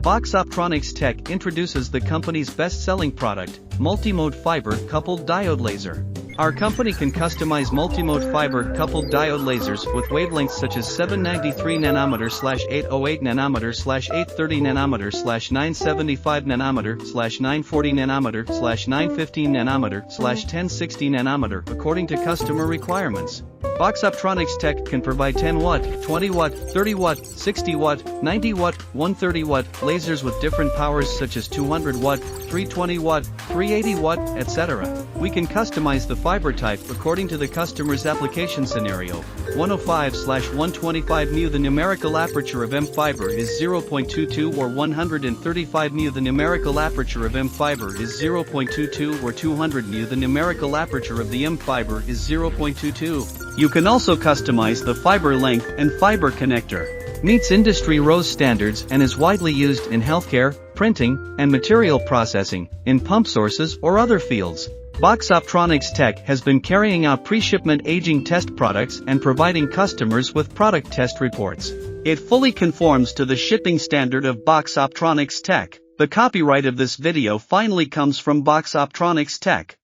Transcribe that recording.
Box Optronics Tech introduces the company's best-selling product, Multimode fiber-coupled diode laser. Our company can customize multimode fiber-coupled diode lasers with wavelengths such as 793 nm/808 nm/830 nm/975 nm/940 nm/915 nm/1060 nm according to customer requirements. Box Optronics Tech can provide 10 watt, 20 watt, 30 watt, 60 watt, 90 watt, 130 watt lasers with different powers such as 200 watt, 320 watt, 380 watt, etc. We can customize the fiber type according to the customer's application scenario. 105/125 μ. The numerical aperture of M fiber is 0.22 or 135 μ. The numerical aperture of M fiber is 0.22 or 200 μ. The numerical aperture of the M fiber is 0.22. You can also customize the fiber length and fiber connector. Meets industry RoHS standards and is widely used in healthcare, printing, and material processing, in pump sources or other fields. Box Optronics Tech has been carrying out pre-shipment aging test products and providing customers with product test reports. It fully conforms to the shipping standard of Box Optronics Tech. The copyright of this video finally comes from Box Optronics Tech.